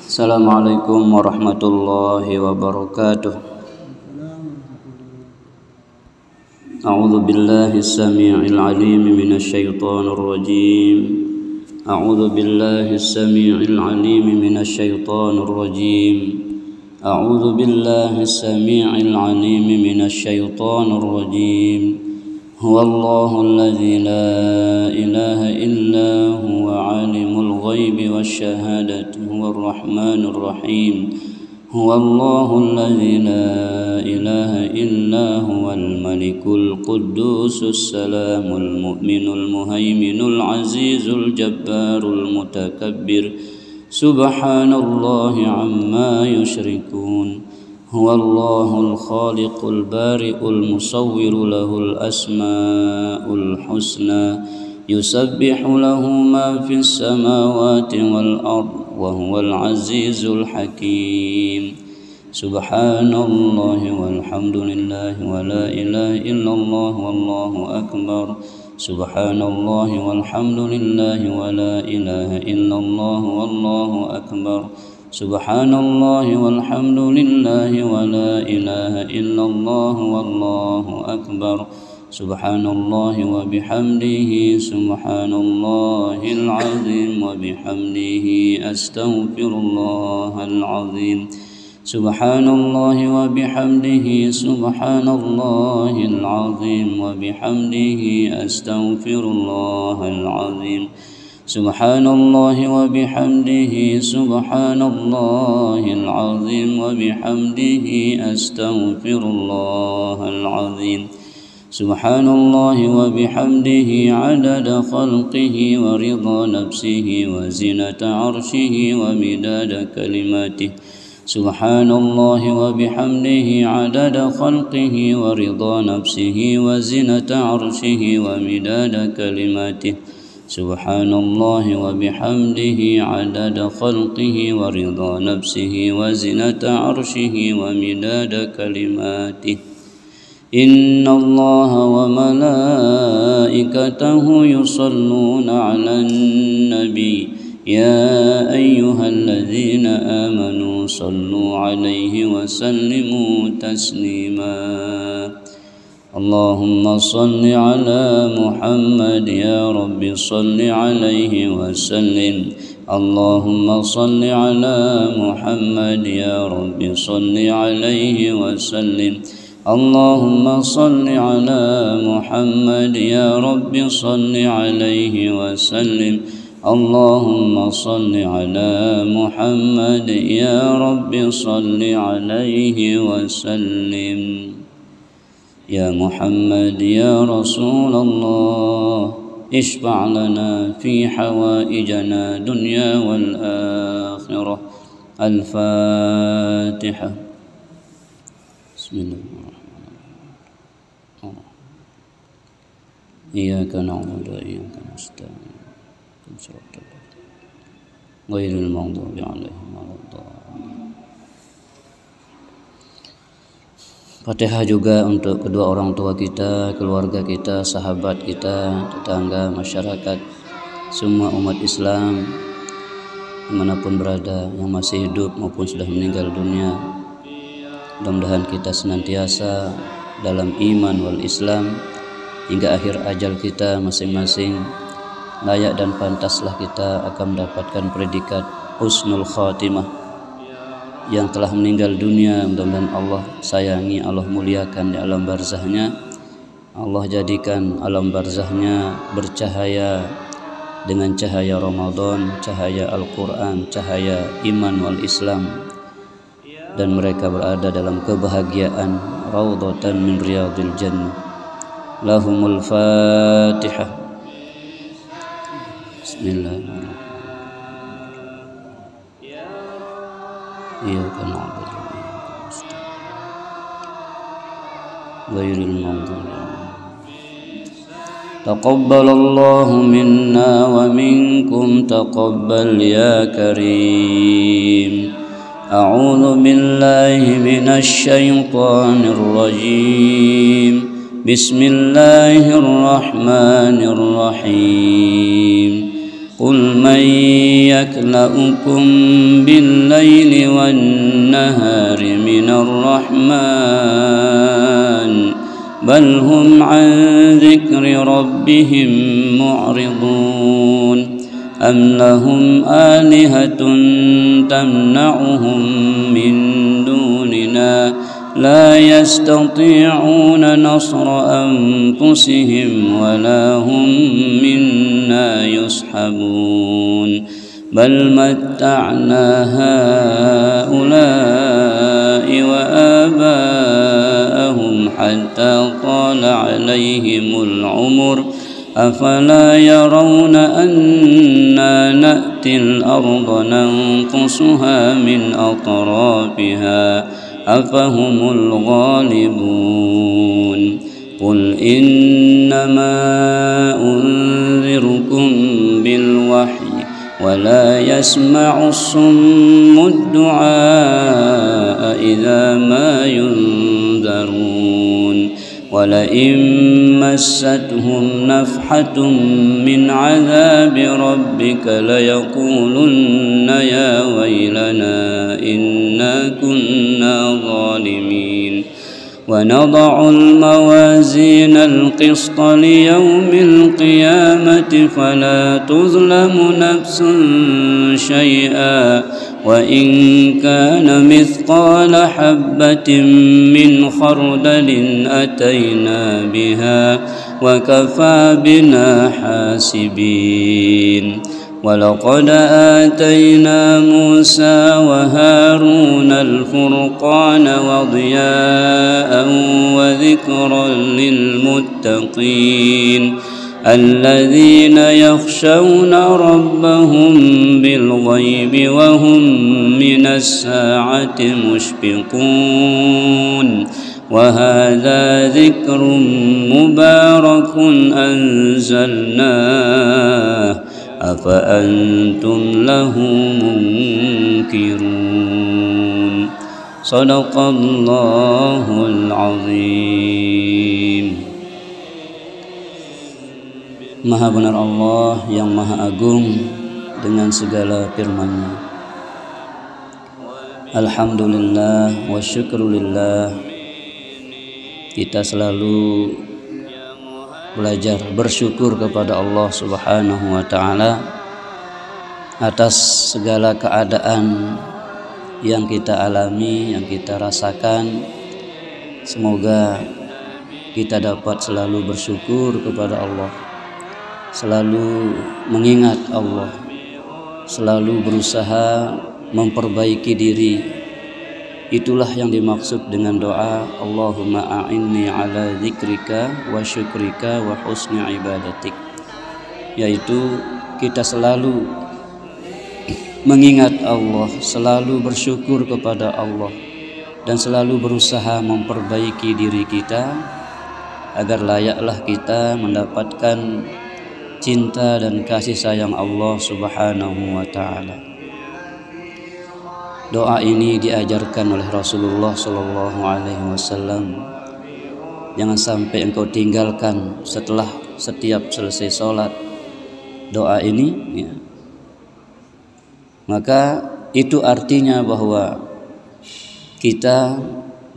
Assalamualaikum warahmatullahi wabarakatuh. A'udzu billahi as-sami'il 'alim minasy syaithanir rajim. A'udzu billahi as-sami'il 'alim minasy syaithanir rajim. A'udzu billahi as-sami'il 'alim minasy syaithanir rajim. Huwallahu alladzi la ilaha illa huwa 'alimul ghaibi wasyahadati huwar rahmanur rahim. Huwallahu alladzi la ilaha illa huwal malikul quddusus salamul mu'minul muhaiminul azizul jabbarul mutakabbir. Subhanallahi amma yusyrikun. Huwallahul khaliqul bari'ul musawwiru lahul asma'ul husna. Yusabbihu lahu ma fis samawati wal ard wa huwal azizul hakim. Subhanallahi walhamdulillahi wa la ilaha illallah wallahu akbar. Subhanallahi walhamdulillahi wa la ilaha illallah wallahu akbar. Subhanallahi walhamdulillahi wa la ilaha illallah wallahu akbar. Subhanallahi wa bihamdihi subhanallahil azim wa bihamdihi astaghfirullahal azim. Subhanallahi wa bihamdihi subhanallahil azim wa bihamdihi astaghfirullahal azim. Subhanallahi wa bihamdihi subhanallahil azim wa bihamdihi astaghfirullahal azim. Subhanallahi wa bihamdihi 'adada khalqihi wa ridha nafsihi wa zinata 'arshihi wa midada kalimatihi. Subhanallahi wa bihamdihi 'adada khalqihi wa ridha nafsihi wa zinata 'arshihi wa midada kalimatihi. Subhanallahi wa bihamdihi 'adada khalqihi wa ridha nafsihi wa zinata 'arshihi wa midada kalimatihi. Inna Allaha wa malaikatahu yusalluna 'alan nabi. Ya ayyuhalladzina amanu sallu 'alaihi wa sallimu taslima. Allahumma salli ala Muhammad ya Rabbi salli 'alaihi wa sallim. Allahumma salli ala Muhammad ya Rabbi salli 'alaihi wa sallim. Allahumma salli ala Muhammad ya Rabbi salli 'alaihi wa sallim. Allahumma salli ala Muhammad ya Rabbi salli 'alaihi wa sallim. Ya Muhammad ya Rasulullah ishfa' lana fi hawaijana dunya wal akhirah. Al-Fatihah. Bismillahirrahmanirrahim. Iyyaka na'budu wa iyyaka nasta'in. Ghairil maghdubi 'alaihim waladdallin. Fatihah juga untuk kedua orang tua kita, keluarga kita, sahabat kita, tetangga, masyarakat, semua umat Islam dimanapun berada, yang masih hidup maupun sudah meninggal dunia. Mudah-mudahan kita senantiasa dalam iman wal Islam hingga akhir ajal kita masing-masing. Layak dan pantaslah kita akan mendapatkan predikat husnul khatimah. Yang telah meninggal dunia, mudah-mudahan Allah sayangi, Allah muliakan di alam barzahnya. Allah jadikan alam barzahnya bercahaya dengan cahaya Ramadan, cahaya Al-Quran, cahaya iman wal Islam, dan mereka berada dalam kebahagiaan raudhatan min riyadil jannah. Lahumul Fatihah. Bismillahirrahmanirrahim. Iyyaka na'budu wa iyyaka nasta'in. Ghairil maghdubi 'alaihim. Taqabbalallahu minna wa minkum taqabbal ya karim. A'udzu billahi minasy syaithanir rajim. Bismillahirrahmanirrahim. قل من يكلؤكم بالليل والنهار من الرحمن بل هم عن ذكر ربهم معرضون أم لهم آلهة تمنعهم من دوننا لا يستطيعون نصر أنفسهم ولا هم منا يصحبون بل متعنا هؤلاء وآباءهم حتى طال عليهم العمر أفلا يرون أنا نأتي الأرض ننقصها من أطرافها أفهم الغالبون قل إنما أنذركم بالوحي ولا يسمع الصم الدعاء إذا ما ينذرون ولئن مستهم نفحة من عذاب ربك ليقولن يا ويلنا إنا كنا ظالمين ونضع الموازين القسط ليوم القيامة فلا تظلم نفس شيئا وإن كان مثقال حبة من خردل أتينا بها وكفى بنا حاسبين ولقد آتينا موسى وهارون الفرقان وضياء وذكرا للمتقين الذين يخشون ربهم بالغيب وهم من الساعة مشفقون وهذا ذكر مبارك أنزلناه أفأنتم له منكرون صدق الله العظيم. Maha benar Allah yang maha agung dengan segala firman-Nya. Alhamdulillah wa syukrulillah. Kita selalu belajar bersyukur kepada Allah Subhanahu wa taala atas segala keadaan yang kita alami, yang kita rasakan. Semoga kita dapat selalu bersyukur kepada Allah, selalu mengingat Allah, selalu berusaha memperbaiki diri. Itulah yang dimaksud dengan doa Allahumma a'inni ala dzikrika wa syukrika wa husni ibadatik, yaitu kita selalu mengingat Allah, selalu bersyukur kepada Allah, dan selalu berusaha memperbaiki diri kita agar layaklah kita mendapatkan cinta dan kasih sayang Allah Subhanahu wa ta'ala. Doa ini diajarkan oleh Rasulullah Sallallahu Alaihi Wasallam. Jangan sampai engkau tinggalkan setelah setiap selesai sholat doa ini, ya. Maka itu artinya bahwa kita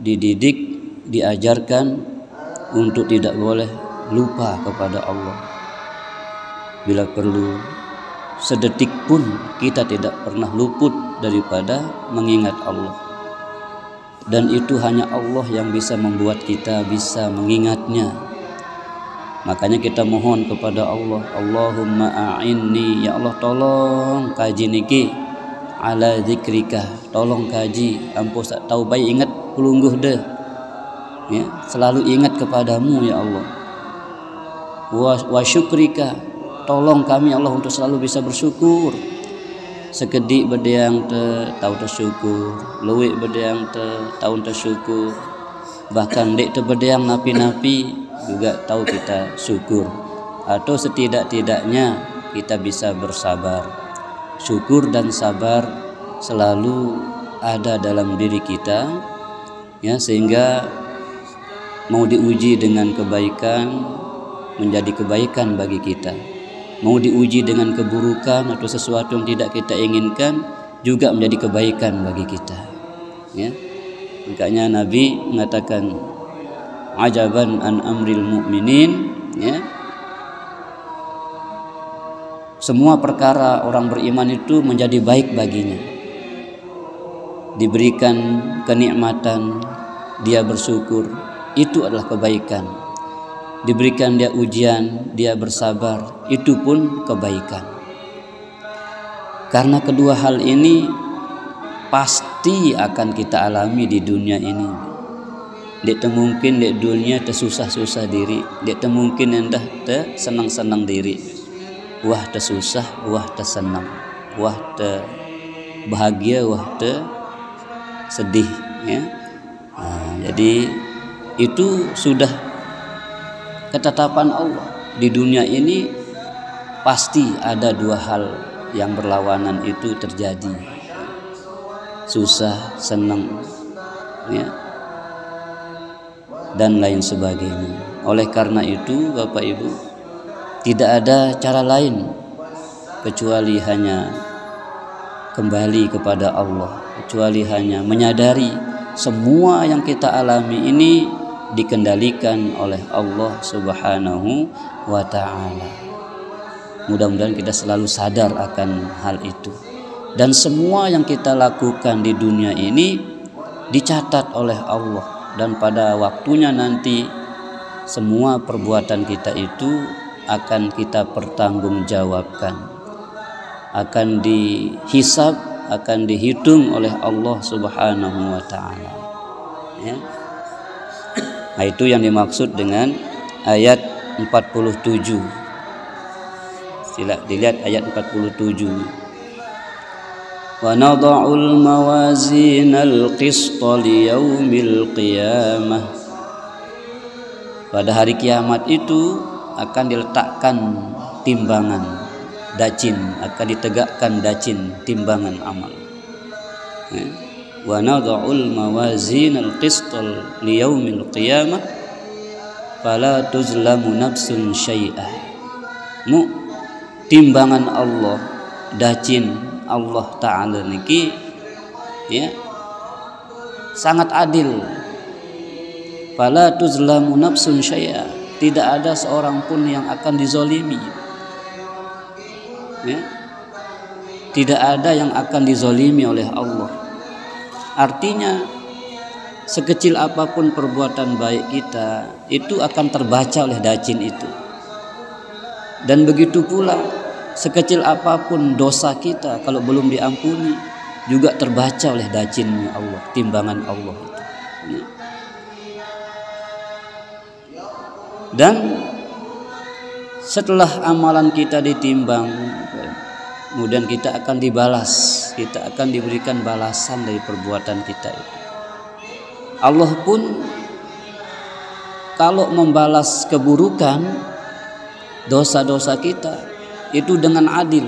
dididik, diajarkan untuk tidak boleh lupa kepada Allah. Bila perlu sedetik pun kita tidak pernah luput daripada mengingat Allah, dan itu hanya Allah yang bisa membuat kita bisa mengingatnya. Makanya kita mohon kepada Allah, Allahumma a'inni, ya Allah tolong kaji niki ala zikrika, tolong kaji ampun tak tahu baik ingat pelungguh deh, ya, selalu ingat kepadamu ya Allah. Wa syukrika, tolong kami Allah untuk selalu bisa bersyukur. Sekedik bedeang tahu tersyukur, luwik bedeang tahu tersyukur, bahkan dek bedeang napi-napi juga tahu kita syukur. Atau setidak-tidaknya kita bisa bersabar. Syukur dan sabar selalu ada dalam diri kita, ya, sehingga mau diuji dengan kebaikan menjadi kebaikan bagi kita. mau diuji dengan keburukan atau sesuatu yang tidak kita inginkan juga menjadi kebaikan bagi kita, ya. Makanya Nabi mengatakan ajaban an amril mu'minin, ya. Semua perkara orang beriman itu menjadi baik baginya. Diberikan kenikmatan, dia bersyukur, itu adalah kebaikan. Diberikan dia ujian, dia bersabar, itu pun kebaikan. Karena kedua hal ini pasti akan kita alami di dunia ini. Dia mungkin di dunia tersusah-susah diri, dia mungkin endah senang-senang diri. Wah tersusah, wah tersenang, wah bahagia, wah sedih, ya. Jadi itu sudah ketetapan Allah. Di dunia ini pasti ada dua hal yang berlawanan itu terjadi, susah, senang, ya, dan lain sebagainya. Oleh karena itu Bapak Ibu, tidak ada cara lain kecuali hanya kembali kepada Allah, kecuali hanya menyadari semua yang kita alami ini dikendalikan oleh Allah Subhanahu wa ta'ala. Mudah-mudahan kita selalu sadar akan hal itu. Dan semua yang kita lakukan di dunia ini dicatat oleh Allah, dan pada waktunya nanti semua perbuatan kita itu akan kita pertanggungjawabkan, akan dihisab, akan dihitung oleh Allah Subhanahu wa ta'ala, ya. Nah, itu yang dimaksud dengan ayat 47. Sila dilihat ayat 47. Wa nadha'ul mawazinal qista liyaumil qiyamah. Pada hari kiamat itu akan diletakkan timbangan dacin, akan ditegakkan dacin timbangan amal. Wa nadha'ul mawazinal qistal liyaumil qiyamah fala tuzlamu nafsun syai'ah. Timbangan Allah, dacin Allah Ta'ala niki, ya, sangat adil. Fala tuzlamu nafsun syai'ah, tidak ada seorang pun yang akan dizolimi, ya. Tidak ada yang akan dizolimi oleh Allah. Artinya sekecil apapun perbuatan baik kita itu akan terbaca oleh dacin itu. Dan begitu pula sekecil apapun dosa kita kalau belum diampuni juga terbaca oleh dacinnya Allah, timbangan Allah itu, ya. Dan setelah amalan kita ditimbang, kemudian kita akan dibalas, kita akan diberikan balasan dari perbuatan kita itu. Allah pun kalau membalas keburukan, dosa-dosa kita itu dengan adil.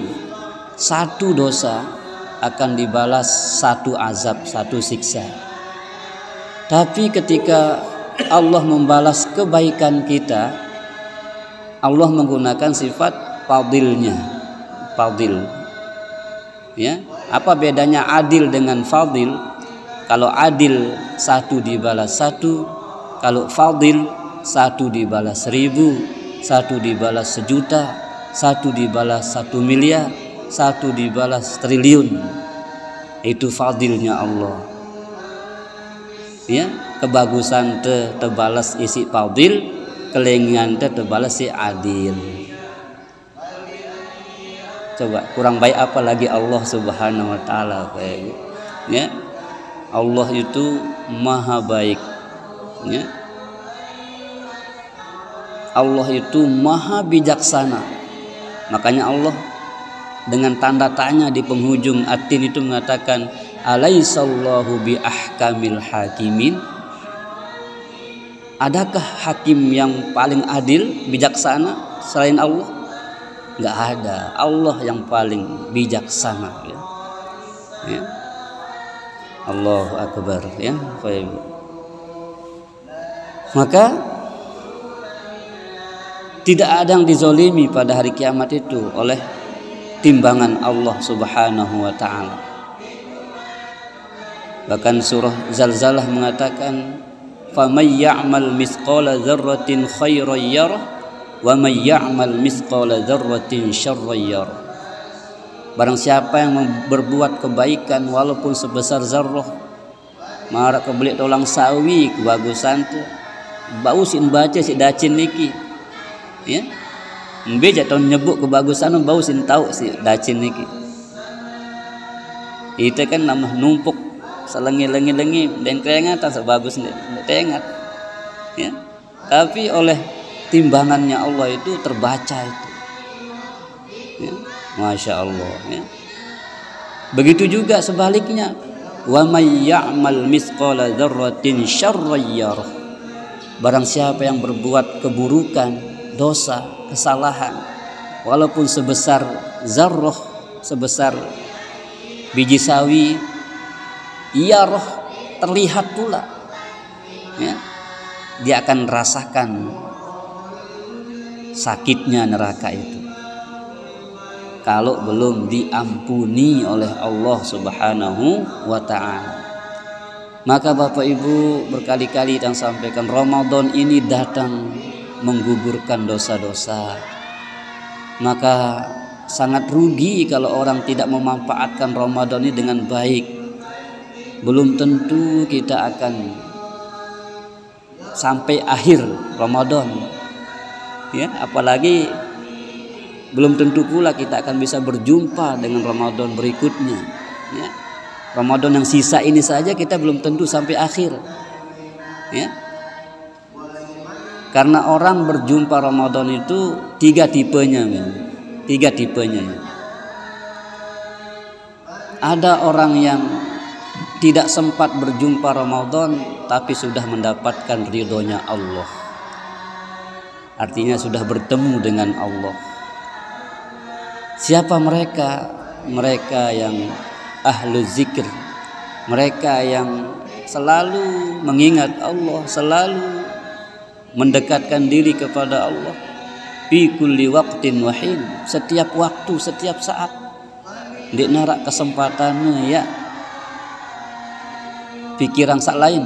Satu dosa akan dibalas satu azab, satu siksa. Tapi ketika Allah membalas kebaikan kita, Allah menggunakan sifat fadilnya. Fadil, ya. Apa bedanya adil dengan fadil? Kalau adil satu dibalas satu, kalau fadil satu dibalas 1000, satu dibalas 1.000.000, satu dibalas 1 miliar, satu dibalas triliun. Itu fadilnya Allah, ya. Kebagusan terbalas isi fadil, kelengian terbalas si adil. Coba kurang baik apa lagi Allah Subhanahu wa ta'ala, ya. Allah itu maha baik, ya. Allah itu maha bijaksana. Makanya Allah dengan tanda tanya di penghujung At-Tin itu mengatakan alaisallahu bi ahkamil hakimin. Adakah hakim yang paling adil, bijaksana selain Allah? Enggak ada. Allah yang paling bijaksana, ya. Ya. Allahu akbar, ya. Maka Tidak ada yang dizolimi pada hari kiamat itu oleh timbangan Allah Subhanahu wa ta'ala. Bahkan surah Zalzalah mengatakan, "Faman ya'mal mithqala dzarratin khairan yarah wa man ya'mal mithqala dzarratin syarran yarah." Barang siapa yang berbuat kebaikan walaupun sebesar zarrah, marak kebelik tolang sawi kebagusan tu bau sin baca si dacin niki, ya beja tahun nyebut kebagusan bau sin tahu si dacin niki. Itu kan nama numpuk selengi-lengi dan keringatan sebagus tengat, ya. Tapi oleh timbangannya Allah itu terbaca itu, ya. Masya Allah, ya. Begitu juga sebaliknya, wa may ya'mal mithqala dzarratin syarran yarah. Barang siapa yang berbuat keburukan, dosa, kesalahan, walaupun sebesar zarrah, sebesar biji sawi, yarah, terlihat pula, ya, dia akan merasakan sakitnya neraka itu kalau belum diampuni oleh Allah Subhanahu wa ta'ala. Maka Bapak Ibu berkali-kali dan sampaikan, Ramadan ini datang menggugurkan dosa-dosa. Maka sangat rugi kalau orang tidak memanfaatkan Ramadan ini dengan baik. Belum tentu kita akan sampai akhir Ramadan, ya, apalagi belum tentu pula kita akan bisa berjumpa dengan Ramadan berikutnya, ya. Ramadan yang sisa ini saja kita belum tentu sampai akhir, ya. Karena orang berjumpa Ramadan itu tiga tipenya. Ada orang yang tidak sempat berjumpa Ramadan tapi sudah mendapatkan ridhonya Allah, artinya sudah bertemu dengan Allah. Siapa mereka? Mereka yang ahlu zikir, mereka yang selalu mengingat Allah, selalu mendekatkan diri kepada Allah fi kulli waqtin wahin, setiap waktu, setiap saat. Di narak kesempatannya, ya, pikiran sak lain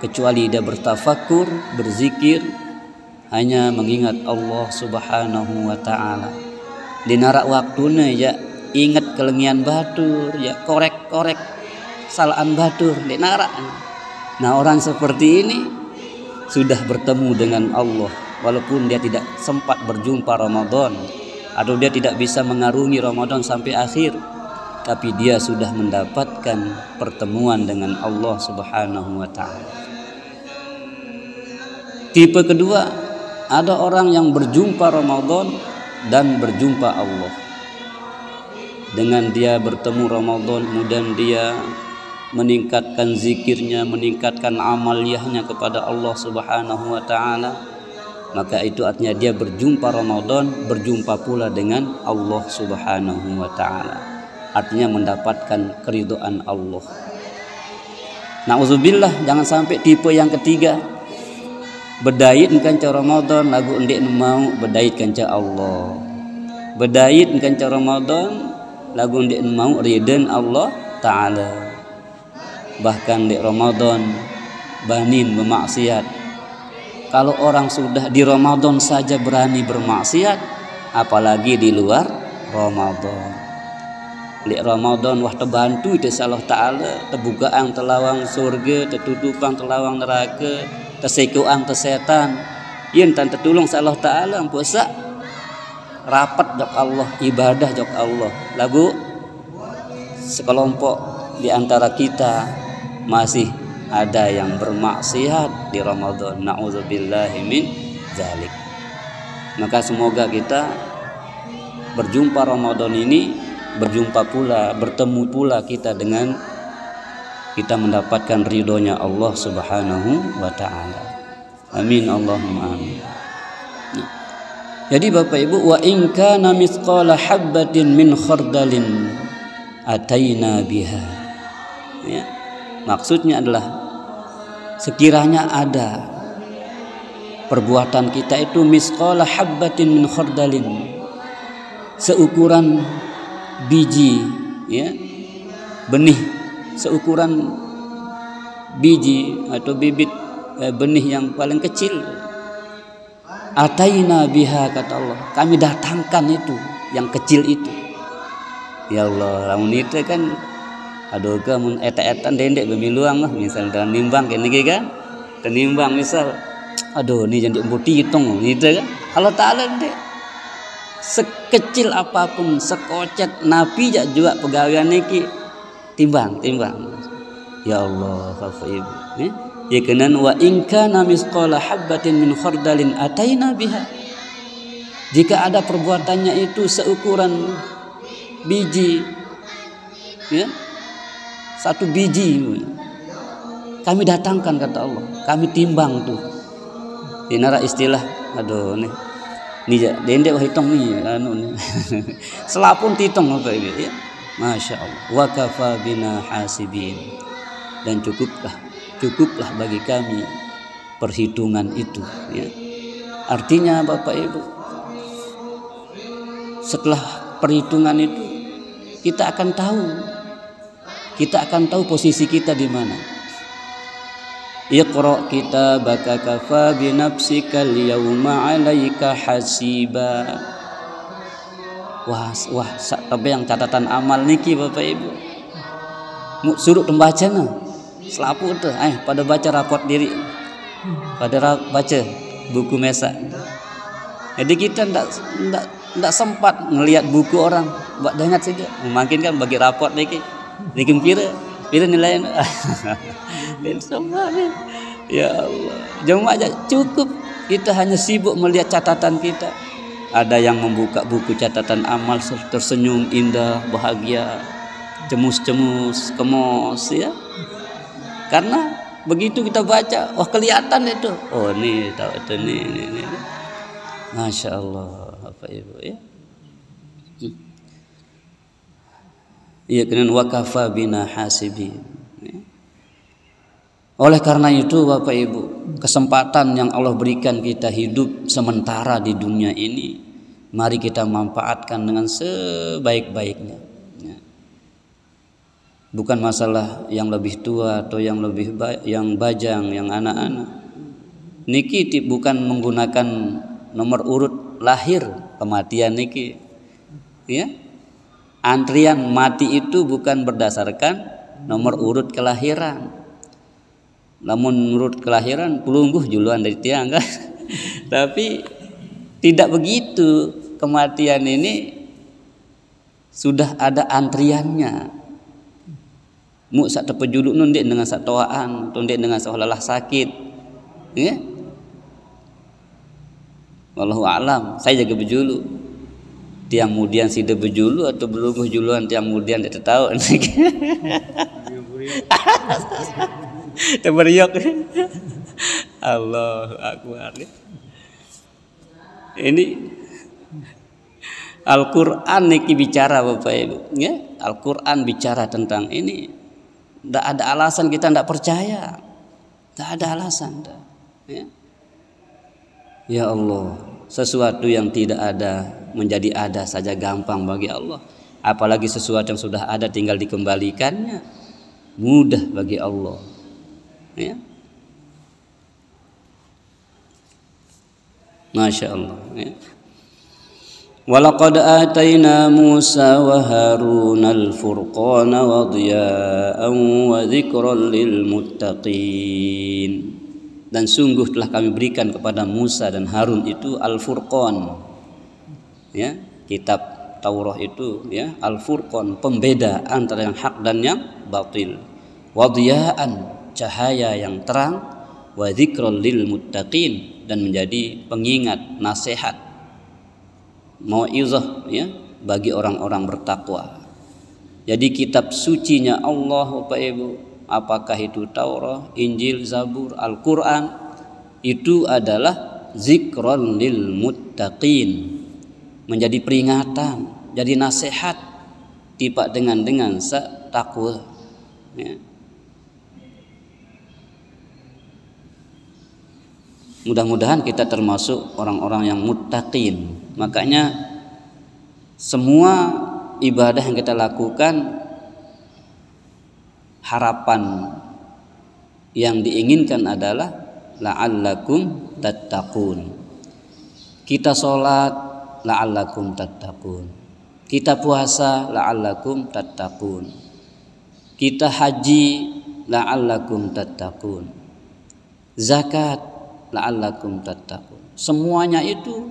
kecuali dia bertafakur, berzikir, hanya mengingat Allah Subhanahu wa ta'ala. Di narak waktunya, ya, ingat kelengian batur, ya, korek-korek salaan batur di narak. Nah, orang seperti ini sudah bertemu dengan Allah walaupun dia tidak sempat berjumpa Ramadan atau dia tidak bisa mengarungi Ramadan sampai akhir, tapi dia sudah mendapatkan pertemuan dengan Allah Subhanahu wa ta'ala. Tipe kedua, ada orang yang berjumpa Ramadan dan berjumpa Allah. Dengan dia bertemu Ramadan, kemudian dia meningkatkan zikirnya, meningkatkan amaliyahnya kepada Allah Subhanahu wa ta'ala, maka itu artinya dia berjumpa Ramadan, berjumpa pula dengan Allah Subhanahu wa ta'ala, artinya mendapatkan keridhaan Allah. Na'udzubillah, jangan sampai tipe yang ketiga, bedait kanca Ramadan lagu endik mau bedait kanca Allah, bedait kanca Ramadan lagu ndik mau ridhan Allah ta'ala. Bahkan di Ramadan banin bermaksiat. Kalau orang sudah di Ramadan saja berani bermaksiat, apalagi di luar Ramadan. Di Ramadan wah terbantu itu Allah ta'ala, terbukaan telawang surga, tertutupan telawang neraka, tersekuang tersetan, yen tan tertulung Allah ta'ala puasa rapat jok Allah, ibadah jok Allah. Lagu sekelompok di antara kita masih ada yang bermaksiat di Ramadan. Na'udzubillahi min dzalik. Maka semoga kita berjumpa Ramadan ini, berjumpa pula, bertemu pula kita dengan kita mendapatkan ridhonya Allah Subhanahu wa ta'ala. Amin Allahumma amin. Jadi Bapak Ibu, wa in kana mithqala habbatin min khardalin ataina biha. Ya. Maksudnya adalah sekiranya ada perbuatan kita itu misqala habbatin min khardalin, seukuran biji, ya, benih, seukuran biji atau bibit benih yang paling kecil. Ataina biha, kata Allah, kami datangkan itu yang kecil itu. Ya Allah, lamun itu kan aduh ke mun eta-etan dendek bemiluang lah, misal dalam nimbang kayak gini kan, tenimbang misal aduh ini jadi embuti hitung gitu kan. Allah Ta'ala dek sekecil apapun, sekocet napi juga pegawaian niki timbang. Ya Allah, Bapak Ibu, ya kenan wa in kana misqala habbatin min khardalin ataina biha. Jika ada perbuatannya itu seukuran biji, ya, satu biji, kami datangkan, kata Allah, kami timbang tuh. Ini istilah aduh nih dendek hitung nih anu nih. Selapun hitung apa ini, ya. Masya Allah, wa kafa bina hasibin, dan cukuplah bagi kami perhitungan itu, ya. Artinya Bapak Ibu, setelah perhitungan itu kita akan tahu posisi kita di mana. Iqra kitabaka kafa bi nafsika al-yawma 'alaika hasiba. Wah, tapi yang catatan amal niki Bapak Ibu, suruh membaca nah. Selapu tuh, pada baca raport diri, pada baca buku mesa. Jadi kita ndak sempat ngelihat buku orang, buat dengar saja. Makin kan bagi raport niki, pira nilainya. Dan semuanya, ya Allah, jemaah aja cukup kita hanya sibuk melihat catatan kita. Ada yang membuka buku catatan amal tersenyum indah, bahagia, cemus-cemus, kemos, ya. Karena begitu kita baca, wah kelihatan itu. Oh ini tahu itu nih. Masya Allah, Bapak Ibu, ya. Iya, kenan wakafa bina hasibin. Oleh karena itu Bapak Ibu, kesempatan yang Allah berikan kita hidup sementara di dunia ini, mari kita manfaatkan dengan sebaik-baiknya. Bukan masalah yang lebih tua atau yang lebih yang bajang, yang anak-anak. Niki bukan menggunakan nomor urut lahir kematian niki, ya. Antrian mati itu bukan berdasarkan nomor urut kelahiran. Namun menurut kelahiran pelungguh juluan dari tiang kan. Tapi tidak begitu, kematian ini sudah ada antriannya. Mu sak tepejuluk nun dek dengan sak toaan, atau dek dengan seolah-olah sakit. Ya. Wallahu a'lam, saya jaga bejulu. Tiang kemudian sida bejulu atau belungguh juluan tiang kemudian tidak tahu. Terberiok. Allahu Akbar. Ini Al-Quran niki bicara Bapak Ibu, ya. Al-Quran bicara tentang ini. Tidak ada alasan kita tidak percaya. Tidak ada alasan. Ya. Ya Allah, sesuatu yang tidak ada menjadi ada saja gampang bagi Allah. Apalagi sesuatu yang sudah ada tinggal dikembalikannya, mudah bagi Allah. Ya. Masya Allah, ya. Walaqad atayna Musa wa Harun al-furqana wa diya'an wa dzikran lil muttaqin. Dan sungguh telah kami berikan kepada Musa dan Harun itu al-furqan, ya, kitab Taurat itu, ya, al-furqan, pembeda antara yang hak dan yang batil. Wa diya'an, cahaya yang terang, wa dzikran lil muttaqin, dan menjadi pengingat, nasihat, mau'izah, ya, bagi orang-orang bertakwa. Jadi kitab sucinya Allah Bapak Ibu, apakah itu Taurat, Injil, Zabur, Al-Quran, itu adalah zikron lil muttaqin, menjadi peringatan, jadi nasihat tiba dengan takwa, ya. Mudah-mudahan kita termasuk orang-orang yang muttaqin. Makanya semua ibadah yang kita lakukan, harapan yang diinginkan adalah la'allakum tattaqun. Kita sholat la'allakum tattaqun. Kita puasa la'allakum tattaqun. Kita haji la'allakum tattaqun. Zakat la'allakum tattaqun. Semuanya itu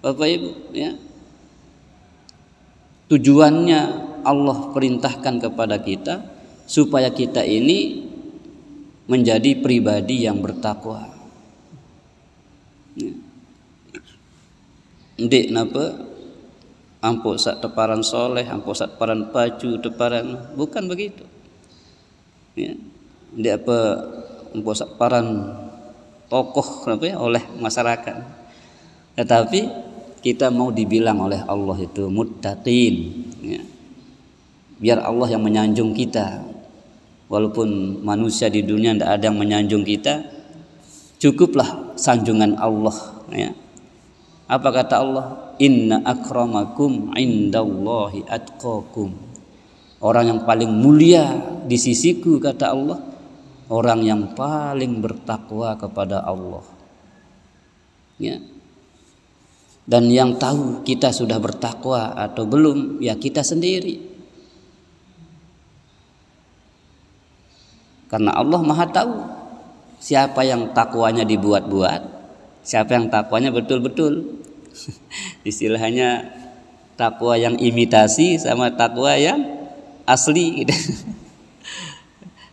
Bapak Ibu ya, tujuannya Allah perintahkan kepada kita supaya kita ini menjadi pribadi yang bertakwa. Ndik napa ampuk sak teparan soleh, ampuk sak teparan baju, teparan, bukan begitu. Ya. Ndik apa ampuk sak teparan tokoh apa ya, oleh masyarakat. Tetapi kita mau dibilang oleh Allah itu muttaqin ya. Biar Allah yang menyanjung kita. Walaupun manusia di dunia tidak ada yang menyanjung kita, cukuplah sanjungan Allah ya. Apa kata Allah? Inna akramakum indallahi atqakum. Orang yang paling mulia di sisiku, kata Allah, orang yang paling bertakwa kepada Allah ya. Dan yang tahu kita sudah bertakwa atau belum ya kita sendiri. Karena Allah Maha tahu siapa yang takwanya dibuat-buat, siapa yang takwanya betul-betul. Istilahnya takwa yang imitasi sama takwa yang asli gitu.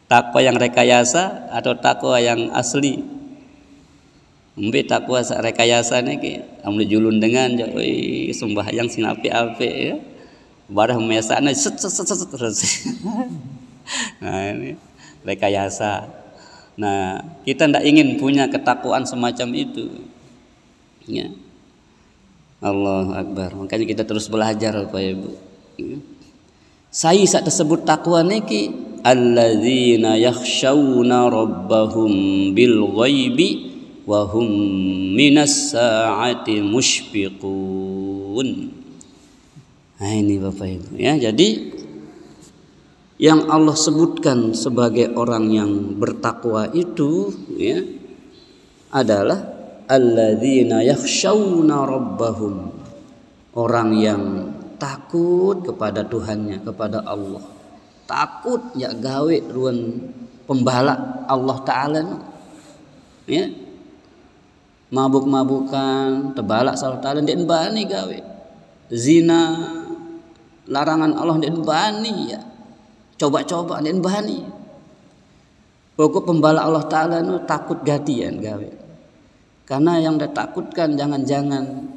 Takwa yang rekayasa atau takwa yang asli. Mbe takwa rekayasa niki amle julun dengan sembahyang sinapi-api ya. Barah mesana set terus. Nah ini rekayasa. Nah, kita tidak ingin punya ketakwaan semacam itu. Ya. Allahu Akbar. Makanya kita terus belajar Bapak Ibu. Ya. Saya saat tersebut takwa niki alladzina yakhshawna rabbahum bil ghaibi wa hum minas sa'ati mushfiqun. Nah ini Bapak Ibu ya. Jadi yang Allah sebutkan sebagai orang yang bertakwa itu ya adalah alladzina yakhshawna rabbahum, orang yang takut kepada Tuhannya, kepada Allah. Takut ya gawe ruan pembala Allah Ta'ala ya. Mabuk-mabukan tebalak Allah Ta'ala ndak bani gawe. Zina larangan Allah ndak bani ya. Coba-coba ndak bani. Pokok pembala Allah Ta'ala nu takut gatian gawe. Karena yang ditakutkan jangan-jangan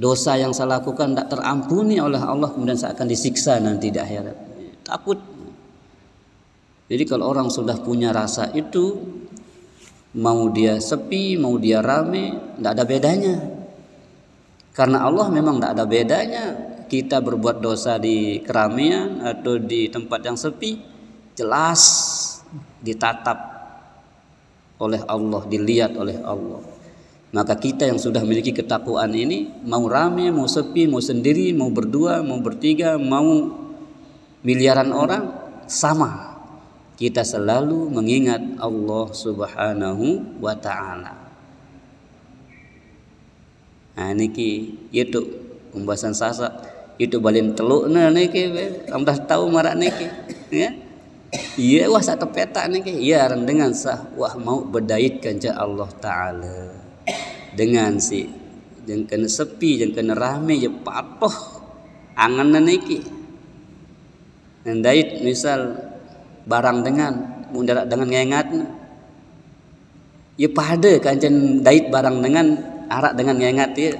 dosa yang saya lakukan tidak terampuni oleh Allah kemudian saya akan disiksa nanti di akhirat. Takut. Jadi kalau orang sudah punya rasa itu, mau dia sepi, mau dia rame, tidak ada bedanya. Karena Allah memang tidak ada bedanya. Kita berbuat dosa di keramaian atau di tempat yang sepi, jelas ditatap oleh Allah, dilihat oleh Allah. Maka kita yang sudah memiliki ketakwaan ini, mau rame, mau sepi, mau sendiri, mau berdua, mau bertiga, mau miliaran orang, sama. Kita selalu mengingat Allah Subhanahu wa Ta'ala. Nah niki itu pembahasan sasa itu balin telukna niki, udah tahu marak niki, ya. Iya wah satu peta niki, iya dengan sah wah mau berdaitkan ke Allah Ta'ala dengan si jangan kena sepi, jangan kena rame, ya patoh angan niki. Ndait misal barang dengan mundarat dengan ngengatna, ya pada kancen dait barang dengan arak dengan ngengat ya.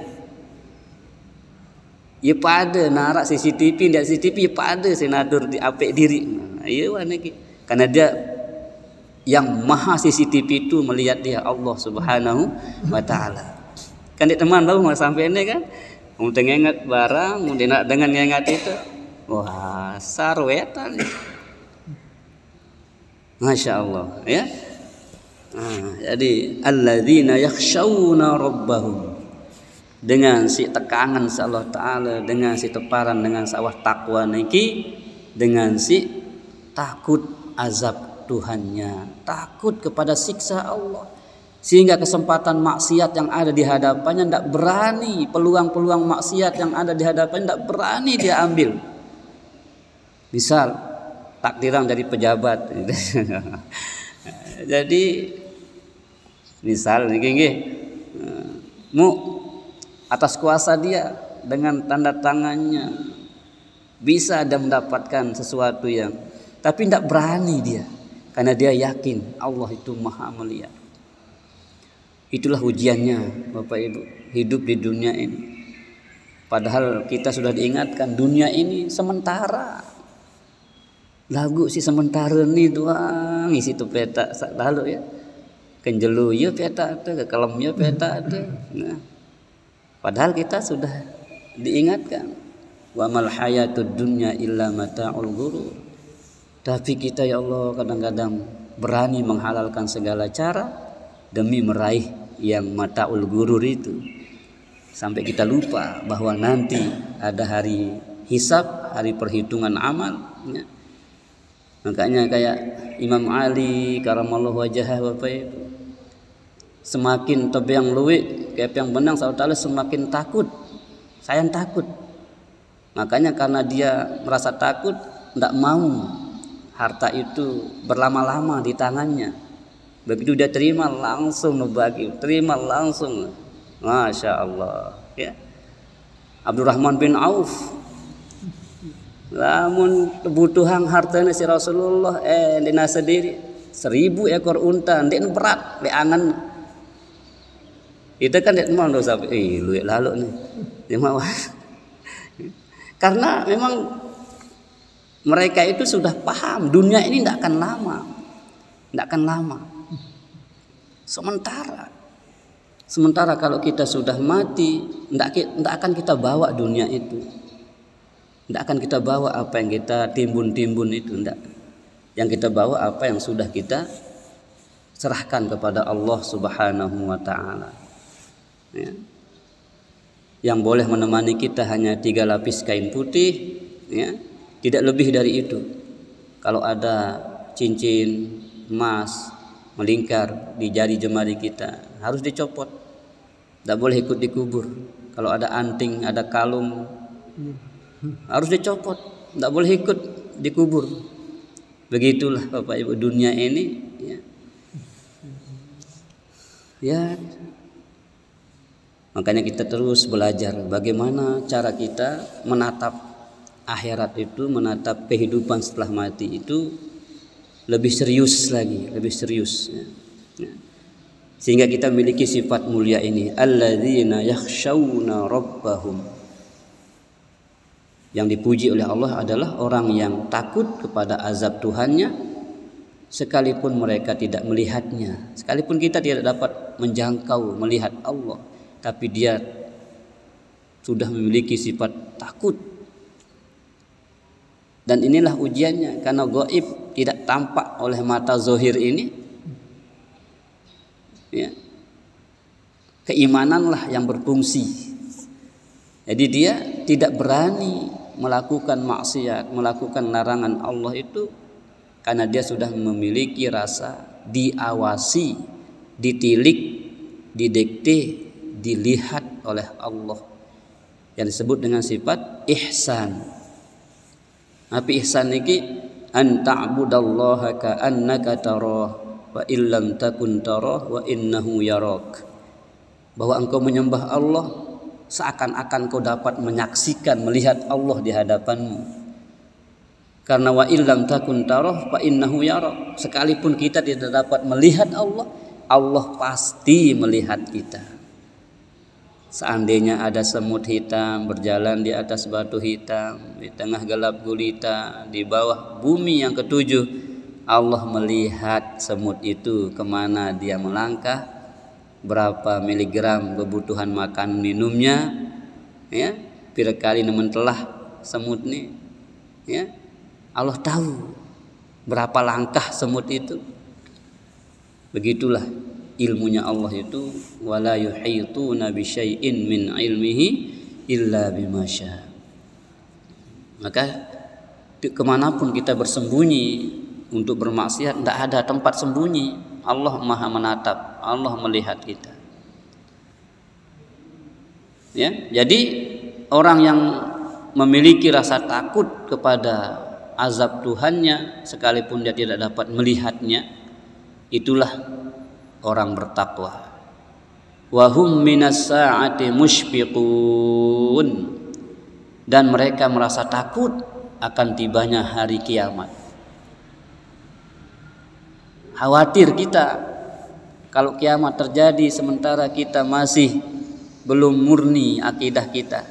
Ya pada narak CCTV ndak CCTV ya pada senatur di apik diri. Nah, iya wah niki. Karena dia yang maha CCTV itu melihat dia Allah Subhanahu wa Ta'ala. Kan di teman baru mau sampai ini kan. Mau ngengat barang, mau dengan ngengat itu. Wah, sarwetan. Masya Allah ya. Jadi alladzina yakhshawna rabbahum, dengan si tekangan sa Allah Ta'ala, dengan si teparan, dengan sawah takwa niki, dengan si takut azab Tuhannya, takut kepada siksa Allah, sehingga kesempatan maksiat yang ada di hadapannya tidak berani, peluang-peluang maksiat yang ada di hadapannya tidak berani dia ambil. Misal takdiran dari pejabat jadi misal mu atas kuasa dia, dengan tanda tangannya bisa ada mendapatkan sesuatu yang, tapi tidak berani dia, karena dia yakin Allah itu maha melihat. Itulah ujiannya Bapak Ibu, hidup di dunia ini. Padahal kita sudah diingatkan dunia ini sementara. Lagu si sementara ni doang isi tu peta lalu ya. Kenjelu ya peta ada, kekelem ya peta ada. Nah, padahal kita sudah diingatkan wa mal hayatud dunya illa mata'ul ghurur. Tapi kita ya Allah kadang-kadang berani menghalalkan segala cara demi meraih yang mata'ul ghurur itu. Sampai kita lupa bahwa nanti ada hari hisab, hari perhitungan amal ya. Makanya kayak Imam Ali karamallahu wajhah Bapak Ibu, semakin tebiang luwih kayak yang benang Allah Ta'ala semakin takut, sayang takut. Makanya karena dia merasa takut, tidak mau harta itu berlama-lama di tangannya. Begitu dia terima langsung ngebagi, terima langsung. Masya Allah ya. Abdurrahman bin Auf, lamun kebutuhan hartanya si Rasulullah dina sendiri 1000 ekor unta, ndek berat le angan. Itu kan ndek mau sampai lu lalu nih. Dia mau. Karena memang mereka itu sudah paham dunia ini tidak akan lama. Tidak akan lama. Sementara kalau kita sudah mati, tidak akan kita bawa dunia itu. Tidak akan kita bawa apa yang kita timbun-timbun itu, tidak. Yang kita bawa apa yang sudah kita serahkan kepada Allah Subhanahu wa Ta'ala ya. Yang boleh menemani kita hanya 3 lapis kain putih ya. Tidak lebih dari itu. Kalau ada cincin emas melingkar di jari jemari kita, harus dicopot, tidak boleh ikut dikubur. Kalau ada anting, ada kalung, harus dicopot, tidak boleh ikut dikubur. Begitulah Bapak Ibu dunia ini ya. Ya. Makanya kita terus belajar bagaimana cara kita menatap akhirat itu, menatap kehidupan setelah mati itu lebih serius lagi, lebih serius ya. Ya. Sehingga kita memiliki sifat mulia ini, alladzina yakhshawna rabbahum. Yang dipuji oleh Allah adalah orang yang takut kepada azab Tuhannya sekalipun mereka tidak melihatnya. Sekalipun kita tidak dapat menjangkau melihat Allah, tapi dia sudah memiliki sifat takut. Dan inilah ujiannya, karena gaib tidak tampak oleh mata zahir ini ya. Keimananlah yang berfungsi. Jadi dia tidak berani melakukan maksiat, melakukan larangan Allah itu karena dia sudah memiliki rasa diawasi, ditilik, didikte, dilihat oleh Allah yang disebut dengan sifat ihsan. Apa ihsan niki? An ta'budallaha ka'annaka tarah wa illam takun tarah wa innahu yarak. Bahwa engkau menyembah Allah seakan-akan kau dapat menyaksikan, melihat Allah di hadapanmu. Karena wa illam takun tarah fa innahu yarak. Sekalipun kita tidak dapat melihat Allah, Allah pasti melihat kita. Seandainya ada semut hitam berjalan di atas batu hitam, di tengah gelap gulita, di bawah bumi yang ketujuh, Allah melihat semut itu kemana dia melangkah, berapa miligram kebutuhan makan minumnya, ya, pira kali nemen telah semut nih, ya, Allah tahu berapa langkah semut itu. Begitulah ilmunya Allah itu, wala yuhituna bi syai'in min ilmihi illa bima syaa. Maka kemanapun kita bersembunyi untuk bermaksiat, tidak ada tempat sembunyi. Allah Maha menatap, Allah melihat kita. Ya, jadi orang yang memiliki rasa takut kepada azab Tuhannya sekalipun dia tidak dapat melihatnya, itulah orang bertakwa. Wa hum minas sa'ati mushfiqun, dan mereka merasa takut akan tibanya hari kiamat. Khawatir kita kalau kiamat terjadi sementara kita masih belum murni akidah kita,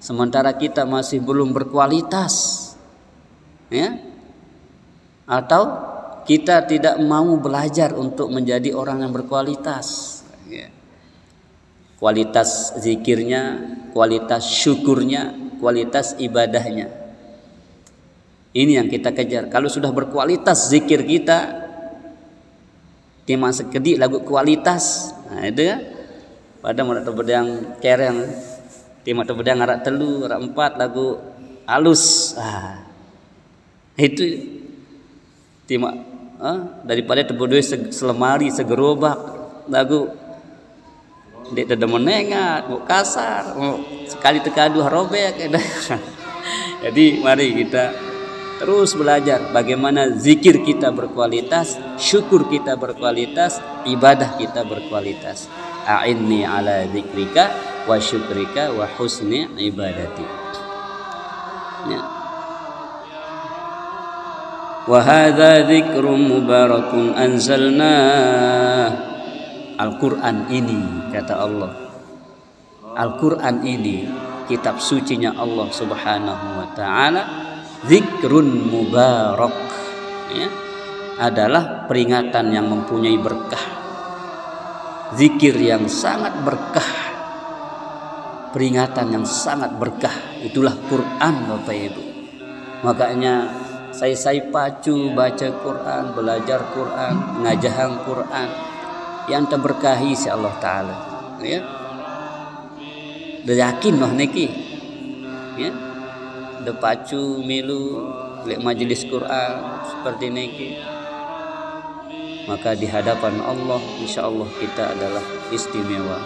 sementara kita masih belum berkualitas, ya, atau kita tidak mau belajar untuk menjadi orang yang berkualitas, ya. Kualitas zikirnya, kualitas syukurnya, kualitas ibadahnya, ini yang kita kejar. Kalau sudah berkualitas zikir kita, timang sekedik lagu kualitas, nah itu ya. Pada mana tebedang kereng, timang tebedang arak telu, arak empat lagu halus, itu timang daripada tebedoi selemari segerobak lagu dek ada menengat, mau kasar, mau sekali tekadu robek. Jadi mari kita terus belajar bagaimana zikir kita berkualitas, syukur kita berkualitas, ibadah kita berkualitas. A'inni ala zikrika wa syukrika wa husni ibadati. Ya. Wa hadza dzikrun mubarakun anzalnah. Al-Quran ini, kata Allah, Al-Quran ini kitab sucinya Allah Subhanahu wa ta'ala, zikrun mubarak, ya, adalah peringatan yang mempunyai berkah, zikir yang sangat berkah, peringatan yang sangat berkah. Itulah Quran, Bapak Ibu. Makanya saya pacu baca Quran, belajar Quran, ngajahang Quran yang terberkahi si Allah Ta'ala, ya. Dah yakin noh niki, ya. Dah pacu milu lek majelis Quran seperti niki, maka di hadapan Allah insya Allah kita adalah istimewa,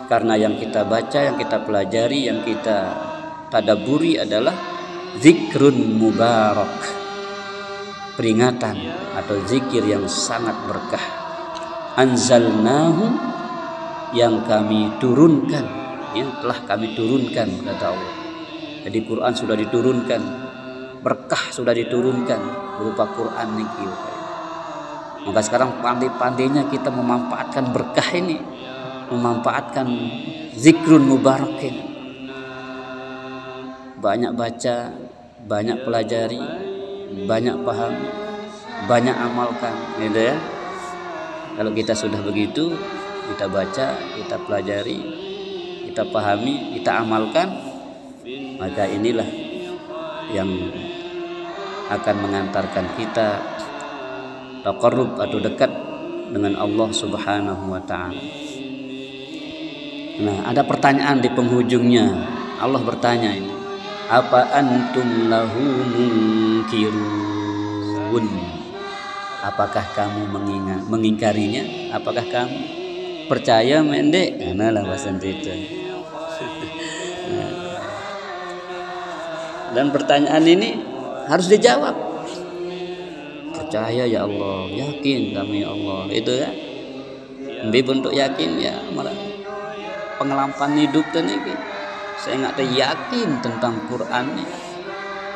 karena yang kita baca, yang kita pelajari, yang kita tadaburi adalah zikrun mubarak, peringatan atau zikir yang sangat berkah. Anzalnahu, yang kami turunkan, ya, telah kami turunkan, kata Allah. Jadi Quran sudah diturunkan, berkah sudah diturunkan berupa Quran niki. Maka sekarang pandai-pandainya kita memanfaatkan berkah ini, memanfaatkan zikrun mubarak ini. Banyak baca, banyak pelajari, banyak paham, banyak amalkan, gitu ya. Kalau kita sudah begitu, kita baca, kita pelajari, kita pahami, kita amalkan, maka inilah yang akan mengantarkan kita taqarrub atau dekat dengan Allah Subhanahu wa ta'ala. Nah, ada pertanyaan di penghujungnya. Allah bertanya ini, apa antum lahu munkirun? Apakah kamu mengingkarinya? Apakah kamu percaya mendek? Karena lah bahasa itu. Dan pertanyaan ini harus dijawab. Percaya ya Allah, yakin kami ya Allah, itu ya. Lebih bentuk yakin ya, malah pengelapan hidup tadi. Saya nggak yakin tentang Quran ini,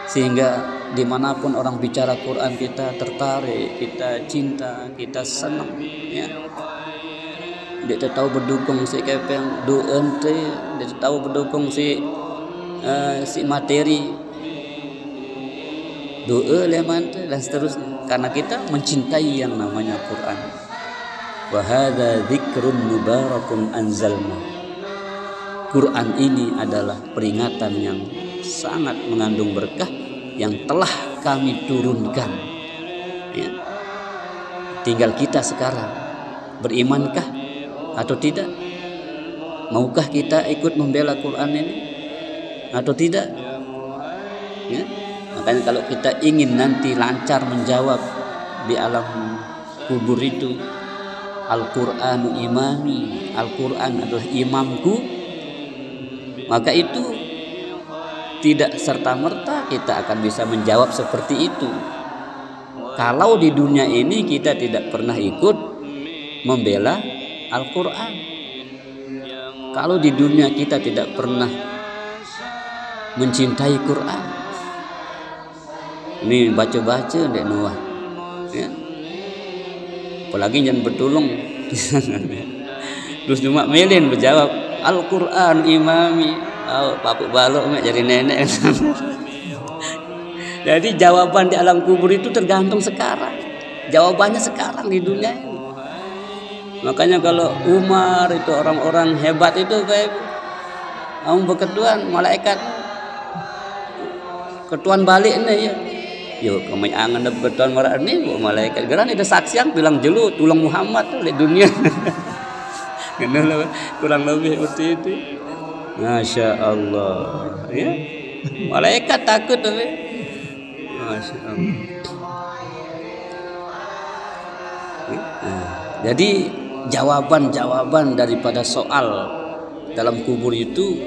sehingga dimanapun orang bicara Quran kita tertarik, kita cinta, kita senang, ya. Dia tahu berdukung si kepeng doen teh, dia tahu berdukung si materi doa leman dan seterusnya, karena kita mencintai yang namanya Quran. Wa hadza dzikrun mubarakun anzalna. Quran ini adalah peringatan yang sangat mengandung berkah yang telah kami turunkan, ya. Tinggal kita sekarang, berimankah atau tidak? Maukah kita ikut membela Quran ini atau tidak? Ya? Makanya kalau kita ingin nanti lancar menjawab di alam kubur itu, Al-Qur'anu imami, Al-Quran adalah imamku, maka itu tidak serta-merta kita akan bisa menjawab seperti itu kalau di dunia ini kita tidak pernah ikut membela Al-Quran. Kalau di dunia kita tidak pernah mencintai Quran, ini baca-baca Dek Noah, ya. Apalagi jangan bertolong. Terus cuma melin berjawab Al-Quran imami, papuk balok jadi nenek. Jadi jawaban di alam kubur itu tergantung sekarang. Jawabannya sekarang di dunia ini. Makanya kalau Umar itu orang-orang hebat itu kayak kamu berketuan malaikat ketuan balik nih ya. Yo kami angan ada berketuan marah ini malaikat geran ada saksi yang bilang jelu tulang Muhammad tuh di dunia. Kurang lebih seperti itu. Masya Allah ya. Malaikat takut tapi. Masya Allah. Jadi jawaban-jawaban daripada soal dalam kubur itu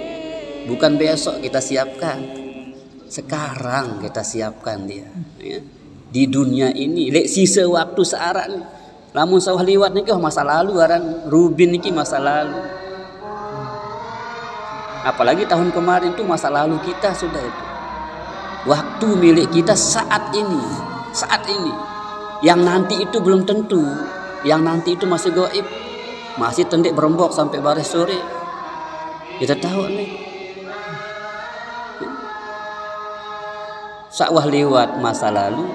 bukan besok kita siapkan, sekarang kita siapkan dia. Ya. Di dunia ini, lek sisa waktu searat nih. Lamun sawah liwat nih masa lalu, aran Rubin nih masa lalu. Apalagi tahun kemarin itu masa lalu kita sudah itu. Waktu milik kita saat ini, yang nanti itu belum tentu, yang nanti itu masih gaib, masih tendik berembok sampai baris sore. Kita tahu nih, sakwah lewat masa lalu,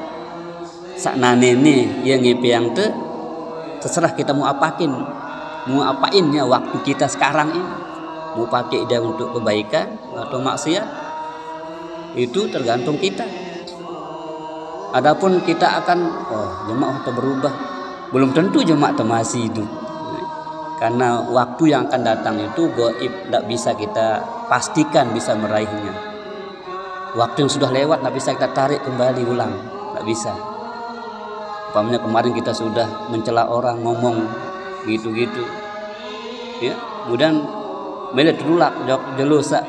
sak nanene yang ngipiang te, terserah kita mau apain ya waktu kita sekarang ini, mau pakai dia untuk kebaikan atau maksiat. Itu tergantung kita. Adapun kita akan jemaah atau berubah, belum tentu jemaah masih hidup. Karena waktu yang akan datang itu gaib, tidak bisa kita pastikan bisa meraihnya. Waktu yang sudah lewat tidak bisa kita tarik kembali ulang, tidak bisa. Umpamanya kemarin kita sudah mencela orang ngomong gitu-gitu, ya, kemudian melihat terulak jelusak,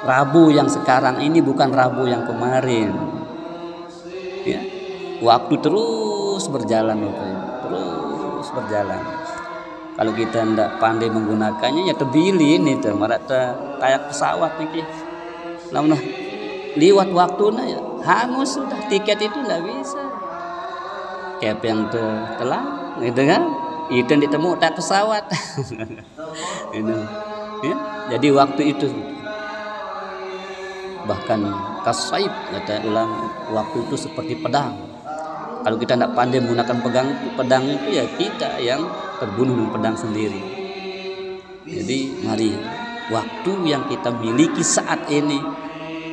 Rabu yang sekarang ini bukan Rabu yang kemarin. Ya. Waktu terus berjalan, terus berjalan. Kalau kita tidak pandai menggunakannya ya terbilin itu, marat kayak pesawat nih. Namun liwat waktunya ya hangus sudah, tiket itu tidak bisa. Kayak yang telah, gitu kan? Itu ditemu tak pesawat. Itu, ya. Jadi waktu itu. Bahkan kasaib kata ulama, waktu itu seperti pedang. Kalau kita tidak pandai menggunakan pedang itu ya kita yang terbunuh dengan pedang sendiri. Jadi mari waktu yang kita miliki saat ini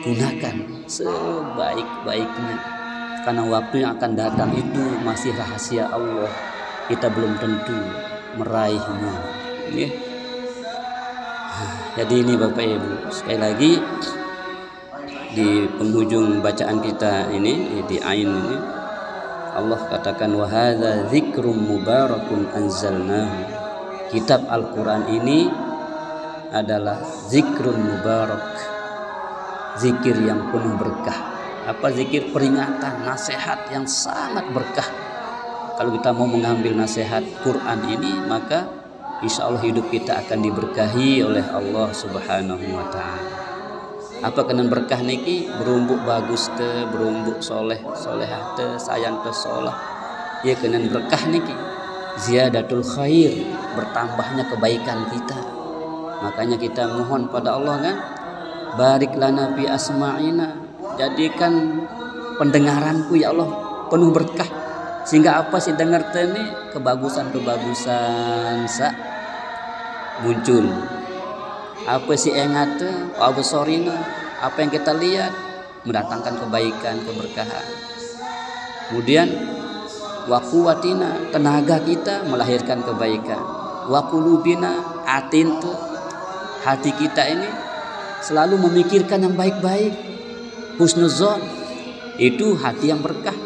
gunakan sebaik-baiknya, karena waktu yang akan datang itu masih rahasia Allah, kita belum tentu meraihnya. Ya. Jadi ini Bapak Ibu, sekali lagi di penghujung bacaan kita ini di Ain ini Allah katakan wa hadza dzikrum mubarakun anzalnahu. Kitab Al-Qur'an ini adalah zikrun mubarak, zikir yang penuh berkah. Apa zikir? Peringatan, nasihat yang sangat berkah. Kalau kita mau mengambil nasihat Quran ini, maka insya Allah hidup kita akan diberkahi oleh Allah Subhanahu wa ta'ala. Apa kena berkah niki? Berumbuk bagus te, berumbuk soleh solehah te, sayang te solah. Ya kena berkah niki. Ziyadatul khair, bertambahnya kebaikan kita. Makanya kita mohon pada Allah kan, barik lana fi asma'ina, jadikan pendengaranku ya Allah penuh berkah, sehingga apa sih dengar ini kebagusan-kebagusan muncul. Apa sih ingat absorina, apa yang kita lihat mendatangkan kebaikan, keberkahan. Kemudian wa quwwatina, tenaga kita melahirkan kebaikan. Wa qulubina, hati kita ini selalu memikirkan yang baik-baik. Husnuzon, itu hati yang berkah.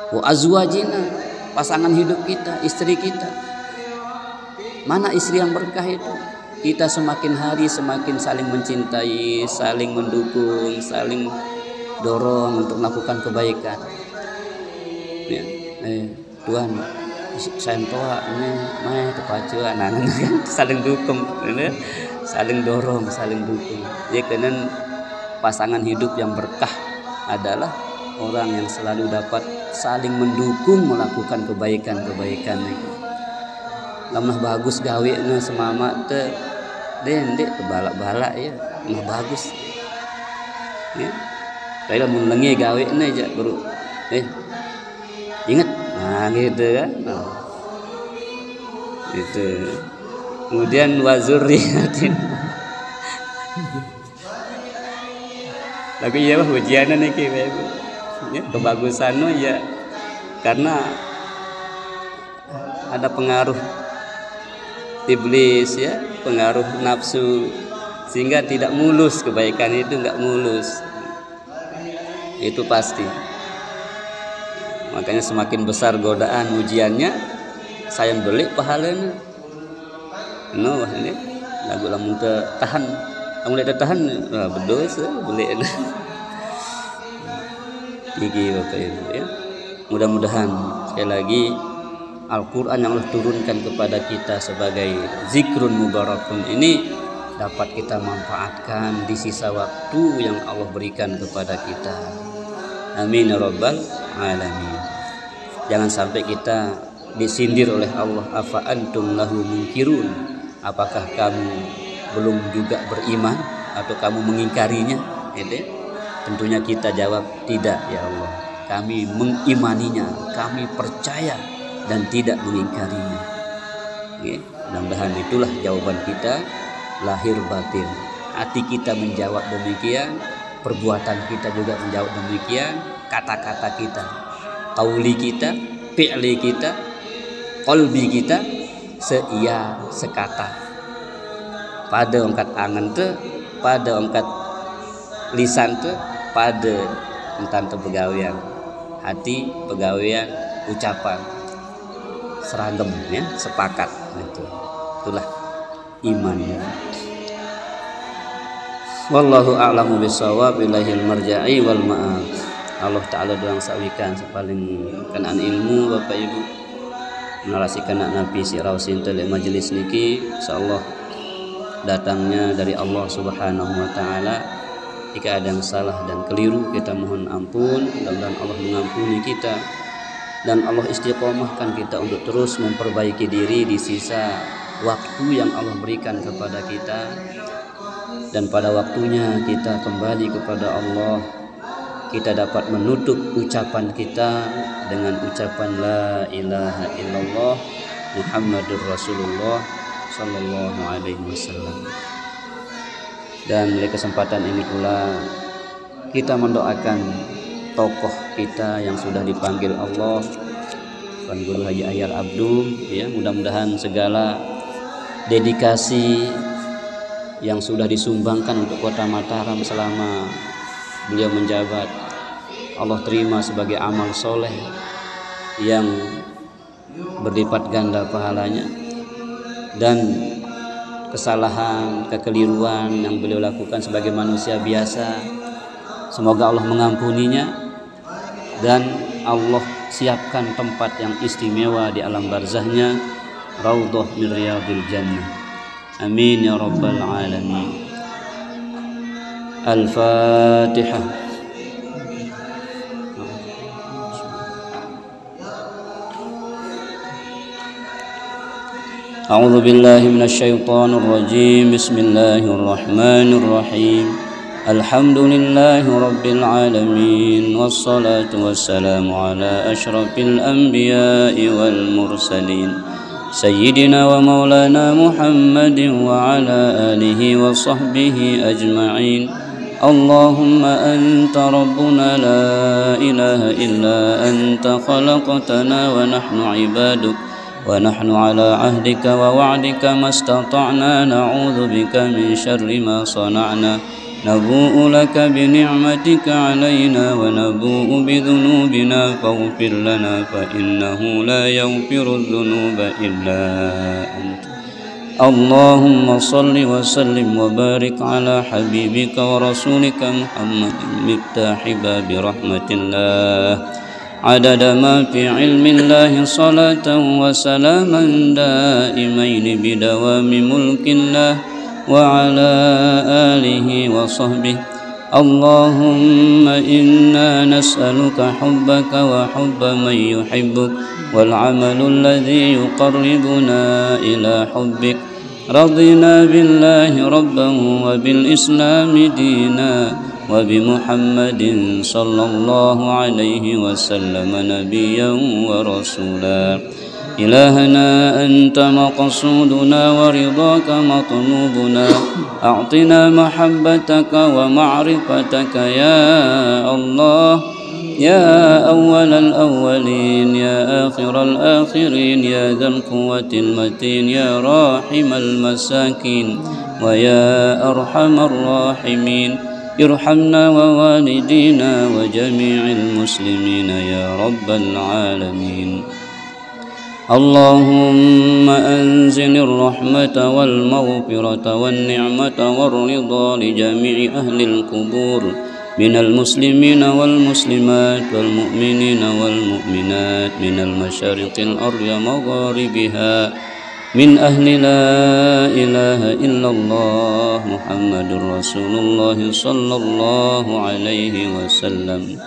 Wa azwajina, pasangan hidup kita, istri kita. Mana istri yang berkah itu? Kita semakin hari semakin saling mencintai, saling mendukung, saling dorong untuk melakukan kebaikan. Ya, Tuhan, saya tua ini, terpacu anak-anak kan saling dukung, saling dorong, saling dukung. Jadi karena pasangan hidup yang berkah adalah orang yang selalu dapat saling mendukung melakukan kebaikan-kebaikan itu. Lamah bagus gawe semama teh dendek balak-balak ya, mah bagus. Ya. Saya mun lengi gawe aja bro. Ingat, nah gitu kan. Nah. Itu. Kemudian wazuriyatin. Tapi ya ujianan iki Ibu. Ya, kebagusannya ya karena ada pengaruh iblis ya, pengaruh nafsu, sehingga tidak mulus, kebaikan itu enggak mulus. Itu pasti. Makanya semakin besar godaan ujiannya, sayang beli pahalanya. Ini lagu lamun teu tahan, lamun teu tahan berdosa beli. Gigi Bapak Ibu ya. Mudah-mudahan sekali lagi Al-Quran yang Allah turunkan kepada kita sebagai zikrun mubarakun ini dapat kita manfaatkan di sisa waktu yang Allah berikan kepada kita. Amin ya rabbal alamin. Jangan sampai kita disindir oleh Allah, afa antum lahu munkirun, apakah kamu belum juga beriman atau kamu mengingkarinya? Tentunya kita jawab tidak ya Allah, kami mengimaninya, kami percaya dan tidak mengingkarinya. Mudah-mudahan itulah jawaban kita lahir batin. Hati kita menjawab demikian, perbuatan kita juga menjawab demikian, kata-kata kita, qauli kita, fi'li kita, qalbi kita seia sekata. Pada ongkat angan teh, pada ongkat lisan teh, pada entan teh pegawean. Hati, pegawean, ucapan seragam ya, sepakat itu. Itulah iman. Wallahu a'lamu bissawab, ilahil marja'i wal ma'ab. Allah taala doang sawikan paling kenaan ilmu Bapak Ibu. Narasikan Nabi si rausin teh majelis niki insyaallah datangnya dari Allah Subhanahu wa taala. Jika ada yang salah dan keliru kita mohon ampun, mudah-mudahan Allah mengampuni kita dan Allah istiqomahkan kita untuk terus memperbaiki diri di sisa waktu yang Allah berikan kepada kita, dan pada waktunya kita kembali kepada Allah, kita dapat menutup ucapan kita dengan ucapan la ilaha illallah Muhammadur Rasulullah sallallahu alaihi wasallam. Dan oleh kesempatan ini pula kita mendoakan tokoh kita yang sudah dipanggil Allah, Tuan Guru Haji Ahyar Abdu ya, mudah-mudahan segala dedikasi yang sudah disumbangkan untuk Kota Mataram selama beliau menjabat Allah terima sebagai amal soleh yang berlipat ganda pahalanya, dan kesalahan, kekeliruan yang beliau lakukan sebagai manusia biasa semoga Allah mengampuninya dan Allah siapkan tempat yang istimewa di alam barzahnya, raudhah min riyadil jannah. Amin ya rabbal alamin. Al-Fatihah. A'udzu billahi minasyaitonir rajim. Bismillahirrahmanirrahim. Alhamdulillahi rabbil alamin, wassalatu wassalamu ala asyrafil anbiya'i wal mursalin sayyidina wa maulana Muhammadin wa ala alihi wa sahbihi ajma'in. اللهم أنت ربنا لا إله إلا أنت خلقتنا ونحن عبادك ونحن على عهدك ووعدك ما استطعنا نعوذ بك من شر ما صنعنا نبوء لك بنعمتك علينا ونبوء بذنوبنا فاغفر لنا فإنه لا يغفر الذنوب إلا أنت اللهم صل وسلم وبارك على حبيبك ورسولك محمد مفتاح باب رحمة الله عدد ما في علم الله صلاة وسلاما دائمين بدوام ملك الله وعلى آله وصحبه اللهم إنا نسألك حبك وحب من يحبك والعمل الذي يقربنا إلى حبك رضينا بالله ربا وبالإسلام دينا وبمحمد صلى الله عليه وسلم نبيا ورسولا إلهنا أنت مقصودنا ورضاك مطلوبنا أعطنا محبتك ومعرفتك يا الله يا أول الأولين يا آخر الآخرين يا ذا القوة المتين يا راحم المساكين ويا أرحم الراحمين ارحمنا ووالدينا وجميع المسلمين يا رب العالمين اللهم أنزل الرحمة والمغفرة والنعمة والرضا لجميع أهل القبور من المسلمين والمسلمات والمؤمنين والمؤمنات من المشارق الأرض ومغاربها من أهل لا إله إلا الله محمد رسول الله صلى الله عليه وسلم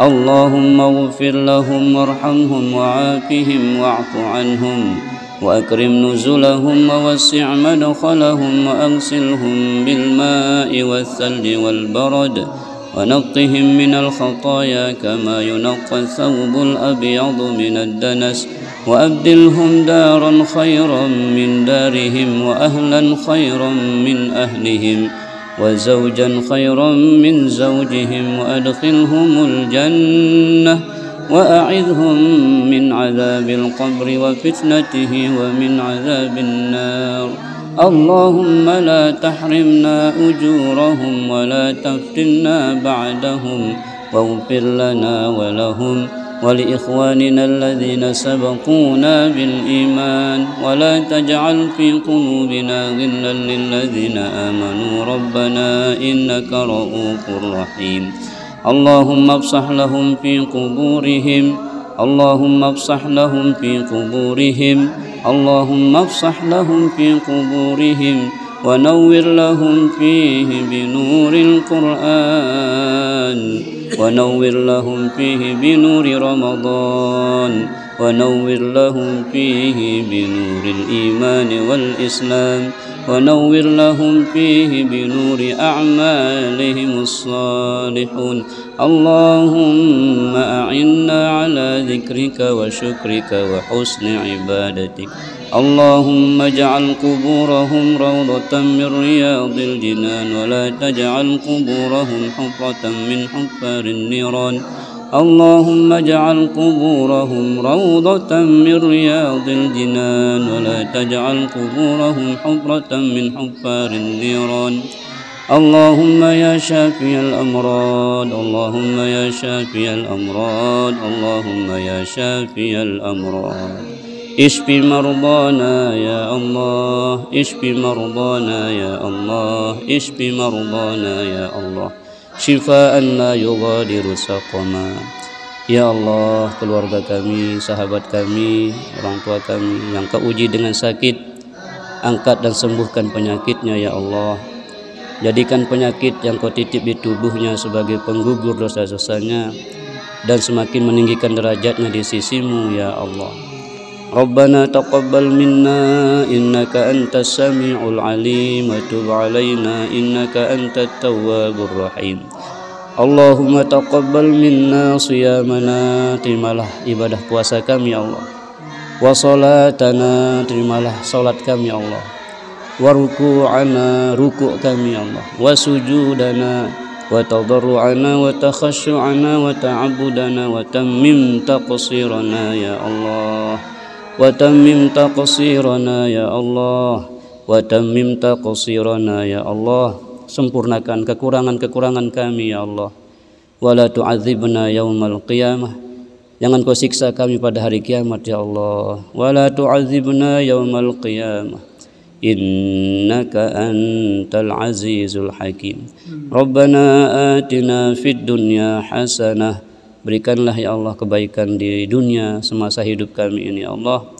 اللهم اغفر لهم وارحمهم وعافهم واعف عنهم وأكرم نزلهم ووسع مدخلهم وأغسلهم بالماء والثلج والبرد ونقهم من الخطايا كما ينقى الثوب الأبيض من الدنس وأبدلهم دارا خيرا من دارهم وأهلا خيرا من أهلهم وزوجا خيرا من زوجهم وأدخلهم الجنة وأعذهم من عذاب القبر وفتنته ومن عذاب النار اللهم لا تحرمنا أجورهم ولا تفتنا بعدهم واغفر لنا ولهم ولإخواننا الذين سبقونا بالإيمان ولا تجعل في قلوبنا غلا للذين آمنوا ربنا إنك رؤوف رحيم اللهم افصح لهم في قبورهم اللهم افصح لهم في قبورهم اللهم افصح لهم في قبورهم ونور لهم فيه بنور القرآن ونور لهم فيه بنور رمضان ونور لهم فيه بنور الإيمان والإسلام ونور لهم فيه بنور أعمالهم الصالحون اللهم أعنا على ذكرك وشكرك وحسن عبادتك اللهم اجعل قبورهم روضة من رياض الجنان ولا تجعل قبورهم حفرة من حفار النيران اللهم اجعل قبورهم روضة من رياض الجنان ولا تجعل قبورهم حفرة من حفار النيران اللهم يا شافي الأمراض اللهم يا شافي الأمراض اللهم يا شافي الأمراض اشف مرضانا يا الله اشف مرضانا يا الله اشف مرضانا يا الله شفاء لا يغادر سقما. Ya Allah, keluarga kami, sahabat kami, orang tua kami yang Kau uji dengan sakit, angkat dan sembuhkan penyakitnya ya Allah. Jadikan penyakit yang Kau titip di tubuhnya sebagai penggugur dosa-dosanya dan semakin meninggikan derajatnya di sisimu ya Allah. Rabbana taqabbal minna innaka antas sami'ul alim wa tub alaina innaka antat tawwabur rahim. Allahumma taqabbal minna siyamana, terimalah ibadah puasa kami ya Allah. Wa salatana, terimalah salat kami ya Allah. Wa ruku'ana, ruku' kami ya Allah. Wa sujudana, وتضرعنا وتخشعنا وتعبدنا وتمم تقصيرنا يا الله وتمم تقصيرنا يا الله وتمم تقصيرنا يا الله. Sempurnakan kekurangan-kekurangan kami ya Allah. Wala tu'adzibna yaumal qiyamah, jangan kau siksa kami pada hari kiamat ya Allah. Wala tu'adzibna yaumal qiyamah innaka antal azizul hakim. Rabbana atina fid dunya hasanah, berikanlah ya Allah kebaikan di dunia semasa hidup kami ini ya Allah.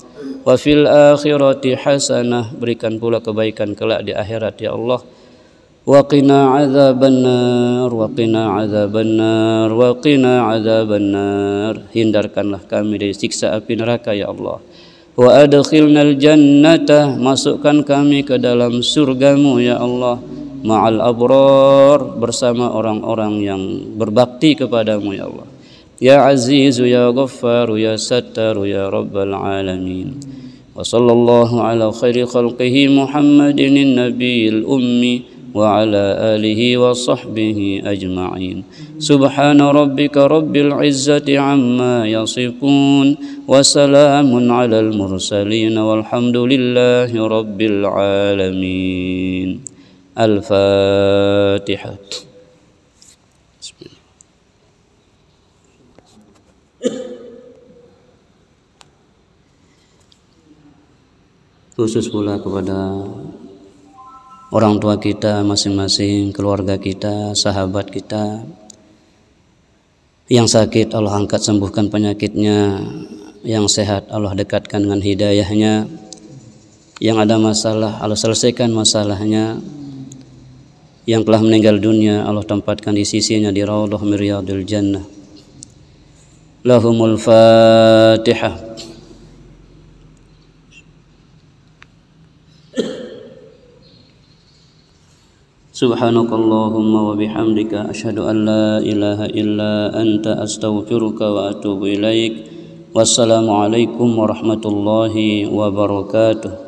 Wa fil akhirati hasanah, berikan pula kebaikan kelak di akhirat ya Allah. Wa qina adzabannar wa qina adzabannar wa qina adzabannar, hindarkanlah kami dari siksa api neraka ya Allah. Wa adkhilnal jannata, masukkan kami ke dalam surgamu ya Allah. Ma'al abrar, bersama orang-orang yang berbakti kepadamu ya Allah. Ya Azizu ya Ghaffaru ya Sattaru ya Rabbal alamin. Wa sallallahu ala khairi khalqihi Muhammadin nabiyil ummi wa ala alihi wa sahbihi ajma'in. Subhana rabbika rabbil izzati amma yasifun wa salamun alal mursalin walhamdulillahi rabbil alamin. Al-Fatihah. Khusus pula kepada orang tua kita masing-masing, keluarga kita, sahabat kita yang sakit Allah angkat sembuhkan penyakitnya, yang sehat Allah dekatkan dengan hidayahnya, yang ada masalah Allah selesaikan masalahnya, yang telah meninggal dunia Allah tempatkan di sisinya di raudhah min riyadil jannah. Lahumul Fatihah. Subhanakallahumma wa bihamdika asyhadu an la ilaha illa anta astaghfiruka wa atubu ilaik. Wassalamualaikum warahmatullahi wabarakatuh.